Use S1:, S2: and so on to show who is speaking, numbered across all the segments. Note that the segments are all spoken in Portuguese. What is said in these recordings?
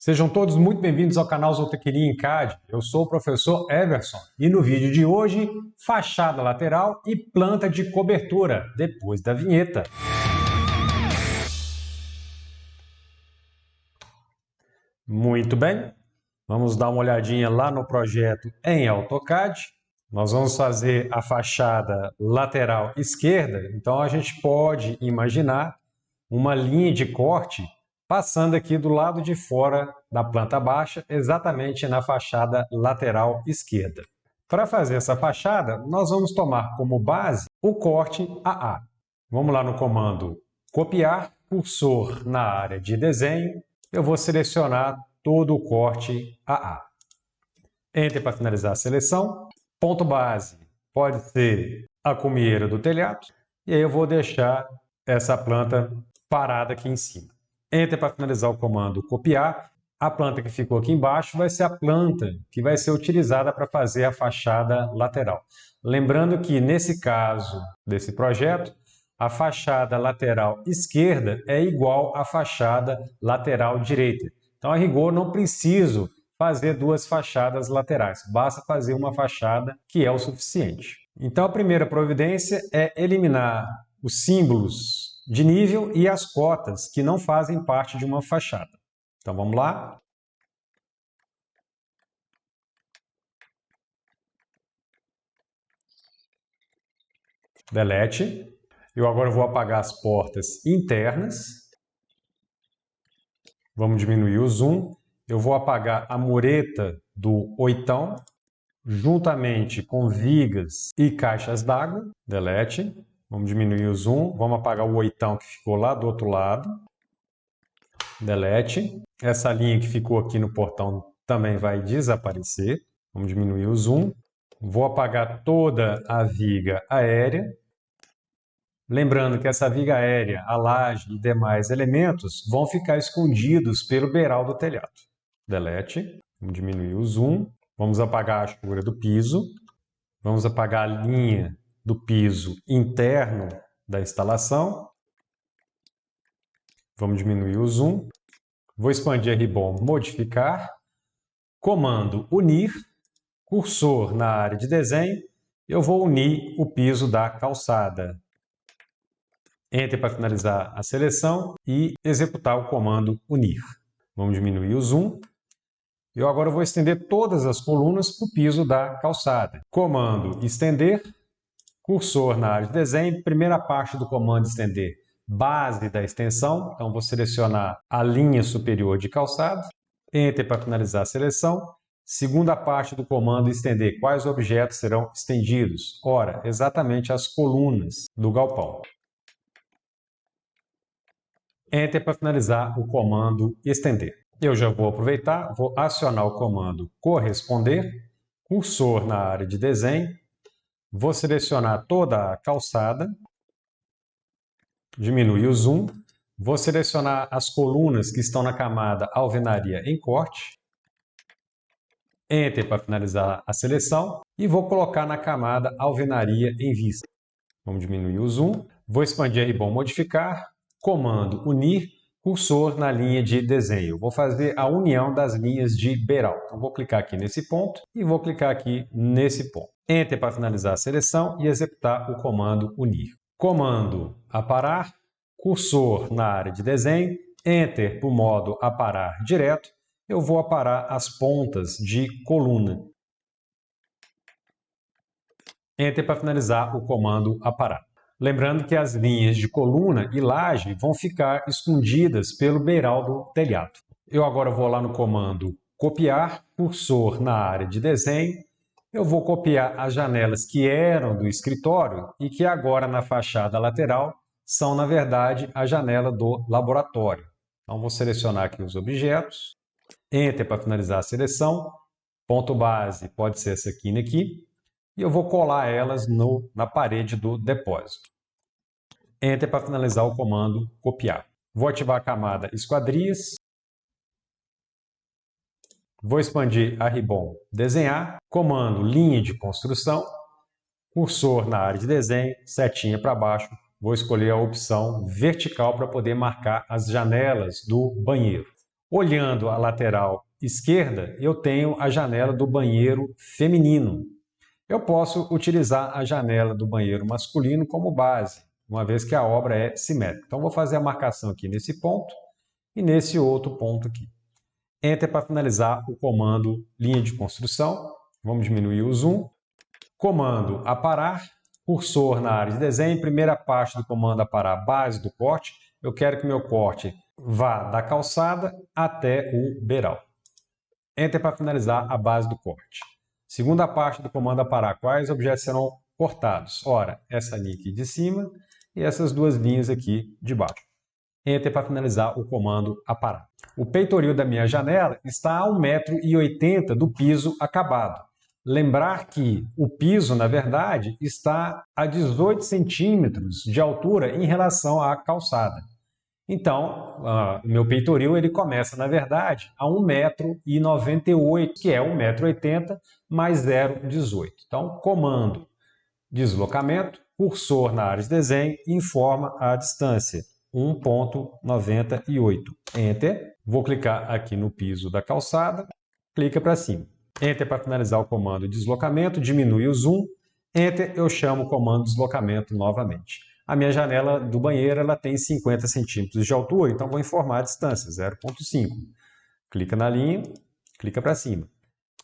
S1: Sejam todos muito bem-vindos ao canal Zootecnia em CAD. Eu sou o professor Everson e no vídeo de hoje, fachada lateral e planta de cobertura, depois da vinheta. Muito bem, vamos dar uma olhadinha lá no projeto em AutoCAD. Nós vamos fazer a fachada lateral esquerda, então a gente pode imaginar uma linha de corte passando aqui do lado de fora da planta baixa, exatamente na fachada lateral esquerda. Para fazer essa fachada, nós vamos tomar como base o corte AA. Vamos lá no comando copiar, cursor na área de desenho, eu vou selecionar todo o corte AA. Enter para finalizar a seleção. Ponto base pode ser a cumieira do telhado, e aí eu vou deixar essa planta parada aqui em cima. Enter para finalizar o comando copiar. A planta que ficou aqui embaixo vai ser a planta que vai ser utilizada para fazer a fachada lateral. Lembrando que nesse caso desse projeto, a fachada lateral esquerda é igual à fachada lateral direita. Então, a rigor, não preciso fazer duas fachadas laterais, basta fazer uma fachada que é o suficiente. Então, a primeira providência é eliminar os símbolos de nível e as cotas que não fazem parte de uma fachada. Então vamos lá. Delete. Eu agora vou apagar as portas internas. Vamos diminuir o zoom. Eu vou apagar a mureta do oitão, juntamente com vigas e caixas d'água. Delete. Vamos diminuir o zoom, vamos apagar o oitão que ficou lá do outro lado. Delete. Essa linha que ficou aqui no portão também vai desaparecer. Vamos diminuir o zoom. Vou apagar toda a viga aérea. Lembrando que essa viga aérea, a laje e demais elementos vão ficar escondidos pelo beiral do telhado. Delete. Vamos diminuir o zoom. Vamos apagar a achura do piso. Vamos apagar a linha do piso interno da instalação. Vamos diminuir o zoom. Vou expandir a ribbon, modificar. Comando unir. Cursor na área de desenho. Eu vou unir o piso da calçada. Enter para finalizar a seleção e executar o comando unir. Vamos diminuir o zoom. Eu agora vou estender todas as colunas para o piso da calçada. Comando estender. Cursor na área de desenho, primeira parte do comando estender, base da extensão, então vou selecionar a linha superior de calçado, Enter para finalizar a seleção, segunda parte do comando estender, quais objetos serão estendidos? Ora, exatamente as colunas do galpão. Enter para finalizar o comando estender. Eu já vou aproveitar, vou acionar o comando corresponder, cursor na área de desenho, vou selecionar toda a calçada, diminuir o zoom, vou selecionar as colunas que estão na camada alvenaria em corte, Enter para finalizar a seleção e vou colocar na camada alvenaria em vista. Vamos diminuir o zoom, vou expandir a ribbon modificar, comando unir, cursor na linha de desenho. Vou fazer a união das linhas de beiral. Então vou clicar aqui nesse ponto e vou clicar aqui nesse ponto. Enter para finalizar a seleção e executar o comando unir. Comando aparar, cursor na área de desenho, Enter para o modo aparar direto. Eu vou aparar as pontas de coluna. Enter para finalizar o comando aparar. Lembrando que as linhas de coluna e laje vão ficar escondidas pelo beiral do telhado. Eu agora vou lá no comando copiar, cursor na área de desenho. Eu vou copiar as janelas que eram do escritório e que agora na fachada lateral são, na verdade, a janela do laboratório. Então, vou selecionar aqui os objetos. Enter para finalizar a seleção. Ponto base pode ser essa quina aqui. E eu vou colar elas na parede do depósito. Enter para finalizar o comando copiar. Vou ativar a camada esquadrias. Vou expandir a ribbon desenhar. Comando linha de construção. Cursor na área de desenho, setinha para baixo. Vou escolher a opção vertical para poder marcar as janelas do banheiro. Olhando a lateral esquerda, eu tenho a janela do banheiro feminino. Eu posso utilizar a janela do banheiro masculino como base, uma vez que a obra é simétrica. Então, vou fazer a marcação aqui nesse ponto e nesse outro ponto aqui. Enter para finalizar o comando linha de construção. Vamos diminuir o zoom. Comando aparar, cursor na área de desenho. Primeira parte do comando aparar, base do corte. Eu quero que meu corte vá da calçada até o beiral. Enter para finalizar a base do corte. Segunda parte do comando aparar, quais objetos serão cortados? Ora, essa linha aqui de cima e essas duas linhas aqui de baixo. Enter para finalizar o comando aparar. O peitoril da minha janela está a 1,80 m do piso acabado. Lembrar que o piso, na verdade, está a 18 centímetros de altura em relação à calçada. Então, o meu peitoril ele começa, na verdade, a 1,98 m, que é 1,80 m mais 0,18. Então, comando deslocamento, cursor na área de desenho, informa a distância, 1,98. Enter. Vou clicar aqui no piso da calçada, clica para cima. Enter para finalizar o comando deslocamento, diminui o zoom. Enter, eu chamo o comando deslocamento novamente. A minha janela do banheiro ela tem 50 centímetros de altura, então vou informar a distância, 0,5. Clica na linha, clica para cima.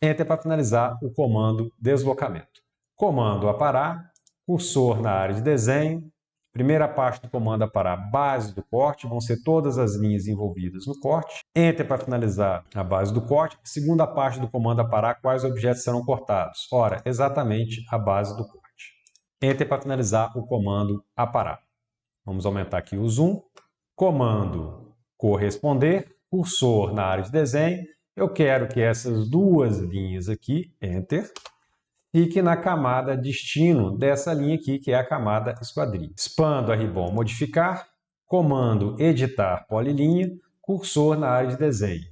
S1: Enter para finalizar o comando deslocamento. Comando aparar, cursor na área de desenho. Primeira parte do comando aparar, base do corte, vão ser todas as linhas envolvidas no corte. Enter para finalizar a base do corte. Segunda parte do comando aparar, quais objetos serão cortados? Ora, exatamente a base do corte. Enter para finalizar o comando aparar. Vamos aumentar aqui o zoom. Comando corresponder, cursor na área de desenho. Eu quero que essas duas linhas aqui, Enter, fique na camada destino dessa linha aqui, que é a camada esquadrilha. Expando a ribbon modificar, comando editar polilinha, cursor na área de desenho.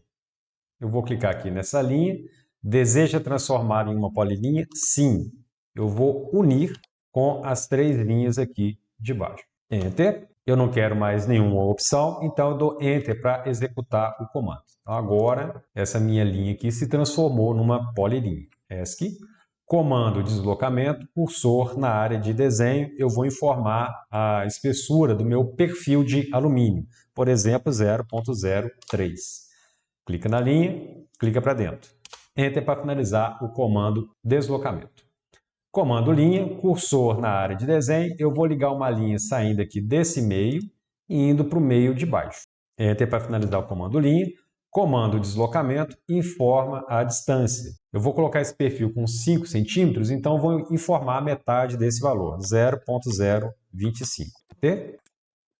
S1: Eu vou clicar aqui nessa linha. Deseja transformar em uma polilinha? Sim. Eu vou unir com as três linhas aqui de baixo. Enter. Eu não quero mais nenhuma opção, então eu dou Enter para executar o comando. Então agora, essa minha linha aqui se transformou numa polilinha. ESC. Comando deslocamento, cursor na área de desenho, eu vou informar a espessura do meu perfil de alumínio, por exemplo, 0,03. Clica na linha, clica para dentro. Enter para finalizar o comando deslocamento. Comando linha, cursor na área de desenho, eu vou ligar uma linha saindo aqui desse meio e indo para o meio de baixo. Enter para finalizar o comando linha. Comando deslocamento, informa a distância. Eu vou colocar esse perfil com 5 centímetros, então vou informar a metade desse valor, 0,025.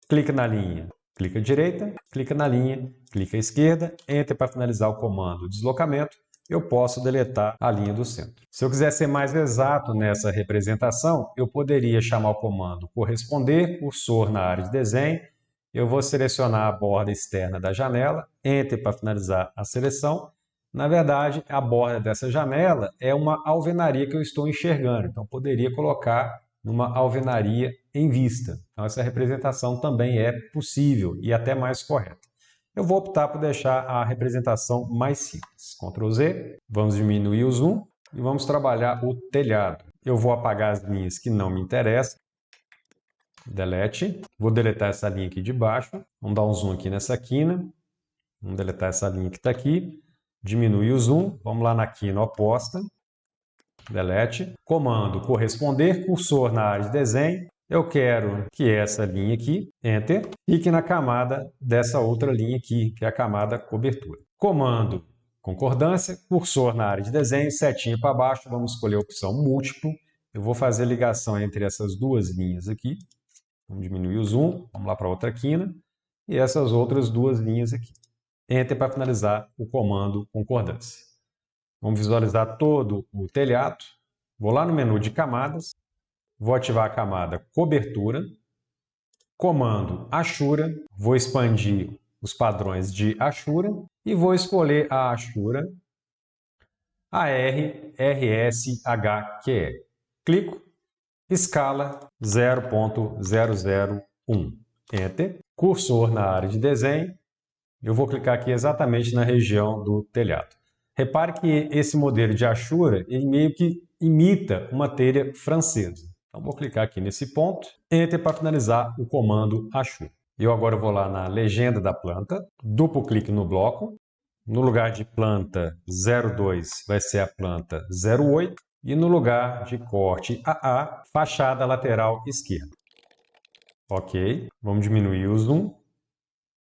S1: Clica na linha, clica direita, clica na linha, clica esquerda, Enter para finalizar o comando deslocamento. Eu posso deletar a linha do centro. Se eu quiser ser mais exato nessa representação, eu poderia chamar o comando corresponder, cursor na área de desenho. Eu vou selecionar a borda externa da janela, Enter para finalizar a seleção. Na verdade, a borda dessa janela é uma alvenaria que eu estou enxergando, então poderia colocar numa alvenaria em vista. Então essa representação também é possível e até mais correta. Eu vou optar por deixar a representação mais simples. Ctrl Z, vamos diminuir o zoom e vamos trabalhar o telhado. Eu vou apagar as linhas que não me interessam. Delete. Vou deletar essa linha aqui de baixo. Vamos dar um zoom aqui nessa quina. Vamos deletar essa linha que está aqui. Diminuir o zoom. Vamos lá na quina oposta. Delete. Comando corresponder, cursor na área de desenho. Eu quero que essa linha aqui, Enter, fique na camada dessa outra linha aqui, que é a camada cobertura. Comando concordância, cursor na área de desenho, setinha para baixo. Vamos escolher a opção múltiplo. Eu vou fazer ligação entre essas duas linhas aqui. Vamos diminuir o zoom, vamos lá para outra quina, e essas outras duas linhas aqui. Enter para finalizar o comando concordância. Vamos visualizar todo o telhado. Vou lá no menu de camadas, vou ativar a camada cobertura, comando Ashura, vou expandir os padrões de Ashura e vou escolher a Ashura ARRSHQE. Clico. Escala 0,001. Enter. Cursor na área de desenho. eu vou clicar aqui exatamente na região do telhado. Repare que esse modelo de Ashura, ele meio que imita uma telha francesa. Então, vou clicar aqui nesse ponto, Enter para finalizar o comando Ashura. Eu agora vou lá na legenda da planta, duplo clique no bloco, no lugar de planta 02 vai ser a planta 08 e no lugar de corte AA, fachada lateral esquerda. Ok, vamos diminuir o zoom.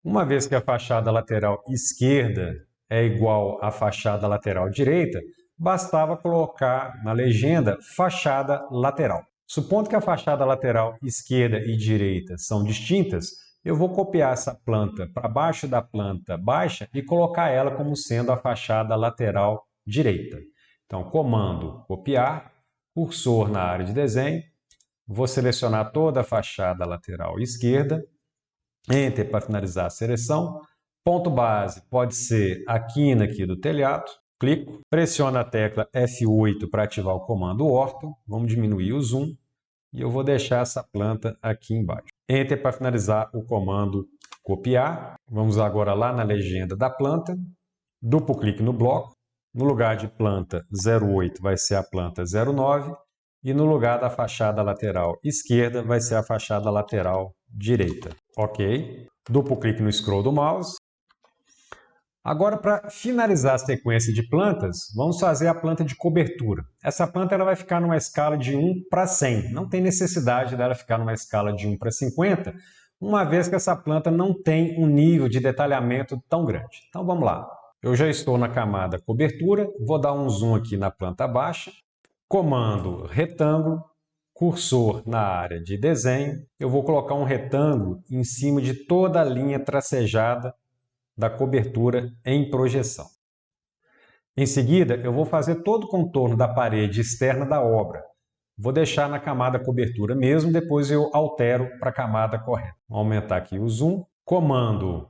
S1: Uma vez que a fachada lateral esquerda é igual à fachada lateral direita, bastava colocar na legenda fachada lateral. Supondo que a fachada lateral esquerda e direita são distintas, eu vou copiar essa planta para baixo da planta baixa e colocar ela como sendo a fachada lateral direita. Então, comando copiar, cursor na área de desenho, vou selecionar toda a fachada lateral esquerda, Enter para finalizar a seleção. Ponto base pode ser a quina aqui do telhado. Clico, pressiono a tecla F8 para ativar o comando Ortho. Vamos diminuir o zoom e eu vou deixar essa planta aqui embaixo. Enter para finalizar o comando copiar. Vamos agora lá na legenda da planta. Duplo clique no bloco. No lugar de planta 08 vai ser a planta 09. E no lugar da fachada lateral esquerda vai ser a fachada lateral direita. Ok. Duplo clique no scroll do mouse. Agora, para finalizar a sequência de plantas, vamos fazer a planta de cobertura. Essa planta ela vai ficar numa escala de 1 para 100. Não tem necessidade dela ficar numa escala de 1 para 50, uma vez que essa planta não tem um nível de detalhamento tão grande. Então, vamos lá. Eu já estou na camada cobertura, vou dar um zoom aqui na planta baixa. Comando retângulo, cursor na área de desenho. Eu vou colocar um retângulo em cima de toda a linha tracejada da cobertura em projeção. Em seguida, eu vou fazer todo o contorno da parede externa da obra. Vou deixar na camada cobertura mesmo, depois eu altero para a camada correta. Vou aumentar aqui o zoom. Comando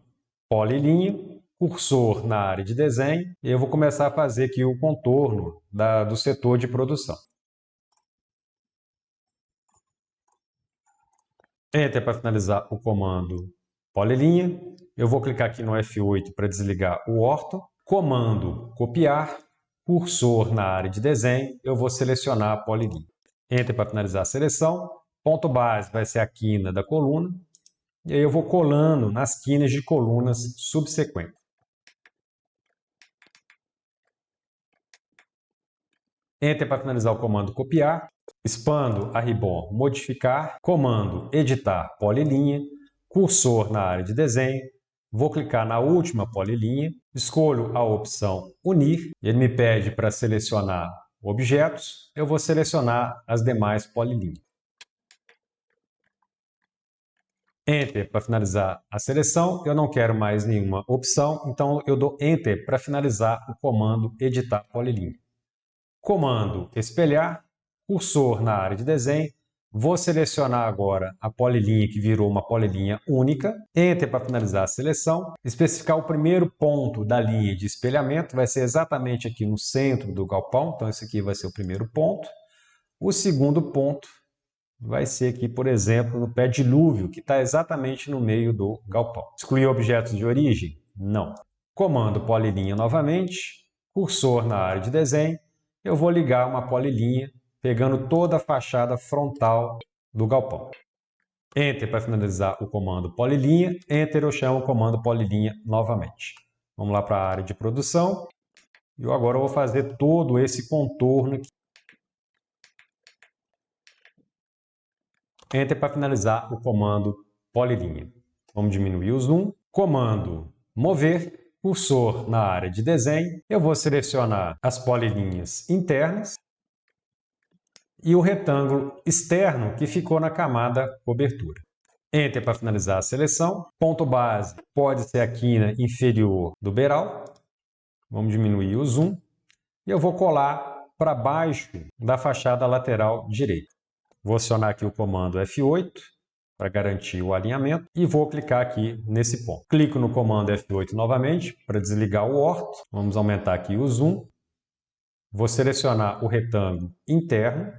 S1: polilinha, cursor na área de desenho, e eu vou começar a fazer aqui o contorno do setor de produção. Enter para finalizar o comando polilinha. Eu vou clicar aqui no F8 para desligar o Ortho. Comando copiar, cursor na área de desenho, eu vou selecionar a polilinha. Enter para finalizar a seleção. Ponto base vai ser a quina da coluna. E aí eu vou colando nas quinas de colunas subsequentes. Enter para finalizar o comando copiar. Expando a ribbon modificar. Comando editar polilinha. Cursor na área de desenho. Vou clicar na última polilinha. Escolho a opção unir. Ele me pede para selecionar objetos. Eu vou selecionar as demais polilinhas. Enter para finalizar a seleção. Eu não quero mais nenhuma opção, então eu dou Enter para finalizar o comando editar polilinha. Comando espelhar, cursor na área de desenho. Vou selecionar agora a polilinha que virou uma polilinha única. Enter para finalizar a seleção. Especificar o primeiro ponto da linha de espelhamento. Vai ser exatamente aqui no centro do galpão. Então, esse aqui vai ser o primeiro ponto. O segundo ponto vai ser aqui, por exemplo, no pé dilúvio, que está exatamente no meio do galpão. Excluir objetos de origem? Não. Comando polilinha novamente. Cursor na área de desenho. Eu vou ligar uma polilinha, pegando toda a fachada frontal do galpão. Enter para finalizar o comando polilinha. Enter eu chamo o comando polilinha novamente. Vamos lá para a área de produção. E agora eu vou fazer todo esse contorno aqui. Enter para finalizar o comando polilinha. Vamos diminuir o zoom. Comando mover. Cursor na área de desenho. Eu vou selecionar as polilinhas internas. E o retângulo externo que ficou na camada cobertura. Enter para finalizar a seleção. Ponto base pode ser a quina inferior do beiral. Vamos diminuir o zoom. E eu vou colar para baixo da fachada lateral direita. Vou acionar aqui o comando F8 para garantir o alinhamento e vou clicar aqui nesse ponto. Clico no comando F8 novamente para desligar o orto. Vamos aumentar aqui o zoom. Vou selecionar o retângulo interno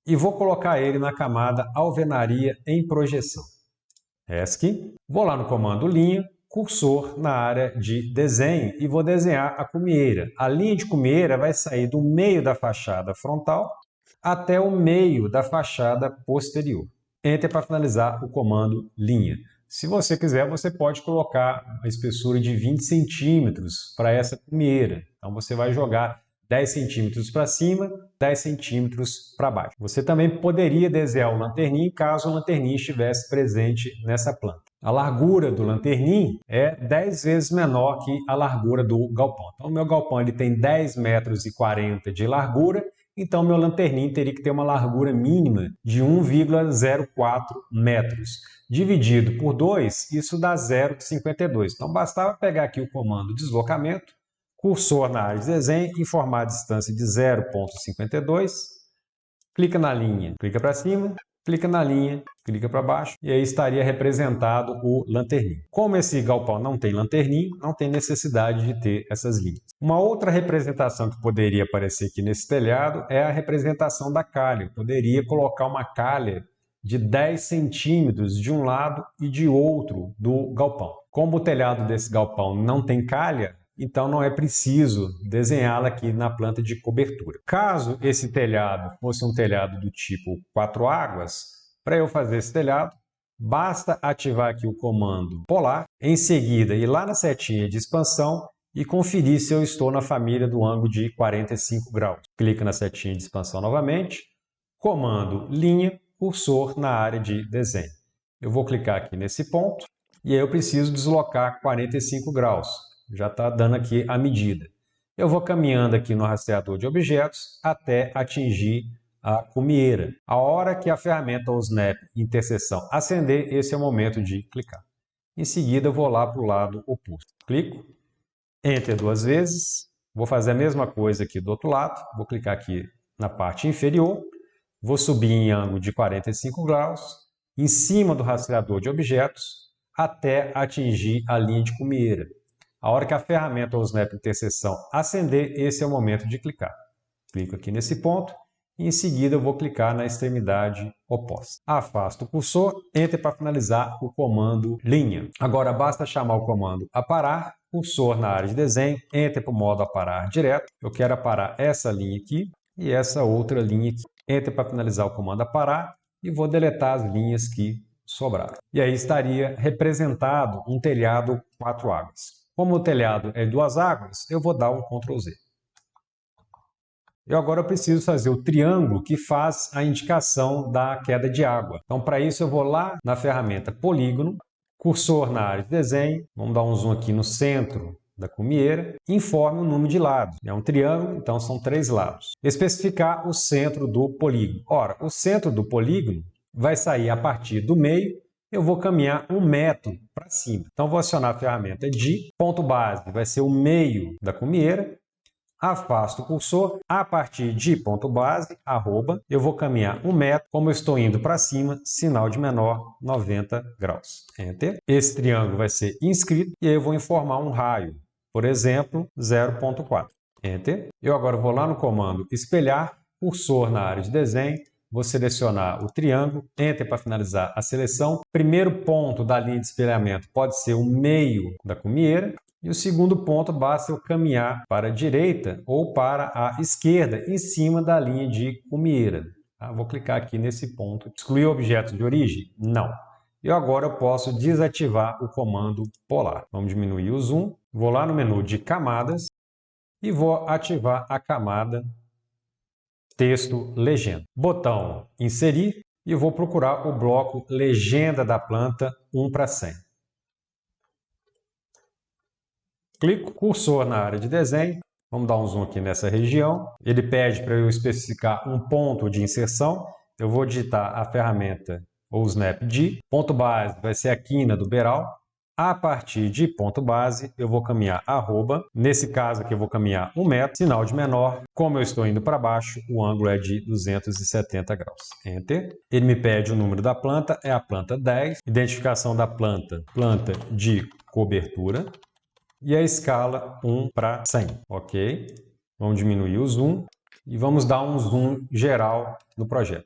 S1: e vou colocar ele na camada alvenaria em projeção. ESC. Vou lá no comando linha, cursor na área de desenho e vou desenhar a cumieira. A linha de cumieira vai sair do meio da fachada frontal até o meio da fachada posterior. Enter para finalizar o comando linha. Se você quiser, você pode colocar uma espessura de 20 centímetros para essa cumieira. Então você vai jogar 10 centímetros para cima, 10 centímetros para baixo. Você também poderia desenhar o lanterninho caso o lanterninho estivesse presente nessa planta. A largura do lanterninho é 10 vezes menor que a largura do galpão. Então o meu galpão ele tem 10,40 metros de largura, então meu lanterninho teria que ter uma largura mínima de 1,04 metros. Dividido por 2, isso dá 0,52. Então bastava pegar aqui o comando deslocamento, cursor na área de desenho, informar a distância de 0,52, clica na linha, clica para cima, clica na linha, clica para baixo e aí estaria representado o lanterninho. Como esse galpão não tem lanterninho, não tem necessidade de ter essas linhas. Uma outra representação que poderia aparecer aqui nesse telhado é a representação da calha. Eu poderia colocar uma calha de 10 centímetros de um lado e de outro do galpão. Como o telhado desse galpão não tem calha, então não é preciso desenhá-la aqui na planta de cobertura. Caso esse telhado fosse um telhado do tipo 4 águas, para eu fazer esse telhado, basta ativar aqui o comando polar, em seguida ir lá na setinha de expansão e conferir se eu estou na família do ângulo de 45 graus. Clica na setinha de expansão novamente, comando linha, cursor na área de desenho. Eu vou clicar aqui nesse ponto e aí eu preciso deslocar 45 graus. Já está dando aqui a medida. Eu vou caminhando aqui no rastreador de objetos até atingir a cumieira. A hora que a ferramenta ou snap interseção acender, esse é o momento de clicar. Em seguida eu vou lá para o lado oposto. Clico, Enter 2 vezes, vou fazer a mesma coisa aqui do outro lado, vou clicar aqui na parte inferior, vou subir em ângulo de 45 graus, em cima do rastreador de objetos, até atingir a linha de cumieira. A hora que a ferramenta ou snap interseção acender, esse é o momento de clicar. Clico aqui nesse ponto e em seguida eu vou clicar na extremidade oposta. Afasto o cursor, Enter para finalizar o comando linha. Agora basta chamar o comando aparar, cursor na área de desenho, Enter para o modo aparar direto. Eu quero aparar essa linha aqui e essa outra linha aqui. Enter para finalizar o comando aparar e vou deletar as linhas que sobraram. E aí estaria representado um telhado 4 águas. Como o telhado é 2 águas, eu vou dar um Ctrl Z. Eu agora preciso fazer o triângulo que faz a indicação da queda de água. Então, para isso, eu vou lá na ferramenta Polígono, cursor na área de desenho, vamos dar um zoom aqui no centro da cumieira, informe o número de lados. É um triângulo, então são 3 lados. Especificar o centro do polígono. Ora, o centro do polígono vai sair a partir do meio. Eu vou caminhar 1 metro para cima. Então, vou acionar a ferramenta de ponto base, vai ser o meio da cumieira. Afasto o cursor, a partir de ponto base, arroba, eu vou caminhar 1 metro, como eu estou indo para cima, sinal de menor 90 graus. Enter. Esse triângulo vai ser inscrito e aí eu vou informar um raio, por exemplo, 0,4. Enter. Eu agora vou lá no comando espelhar, cursor na área de desenho, vou selecionar o triângulo, Enter para finalizar a seleção. Primeiro ponto da linha de espelhamento pode ser o meio da cumieira. E o segundo ponto basta eu caminhar para a direita ou para a esquerda em cima da linha de cumieira. Tá? Vou clicar aqui nesse ponto. Excluir objetos de origem? Não. E agora eu posso desativar o comando polar. Vamos diminuir o zoom. Vou lá no menu de camadas e vou ativar a camada texto legenda. Botão inserir e vou procurar o bloco legenda da planta 1:100. Clico, cursor na área de desenho, vamos dar um zoom aqui nessa região. Ele pede para eu especificar um ponto de inserção. Eu vou digitar a ferramenta ou snap de. Ponto base vai ser a quina do beiral. A partir de ponto base, eu vou caminhar arroba. Nesse caso aqui eu vou caminhar 1 metro, sinal de menor. Como eu estou indo para baixo, o ângulo é de 270 graus. Enter. Ele me pede o número da planta, é a planta 10. Identificação da planta, planta de cobertura. E a escala 1:100, ok? Vamos diminuir o zoom e vamos dar um zoom geral no projeto.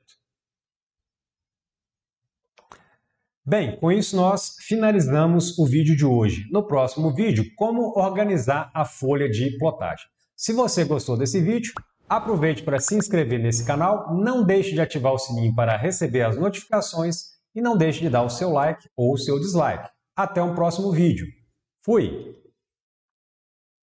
S1: Bem, com isso nós finalizamos o vídeo de hoje. No próximo vídeo, como organizar a folha de plotagem. Se você gostou desse vídeo, aproveite para se inscrever nesse canal, não deixe de ativar o sininho para receber as notificações e não deixe de dar o seu like ou o seu dislike. Até um próximo vídeo. Fui!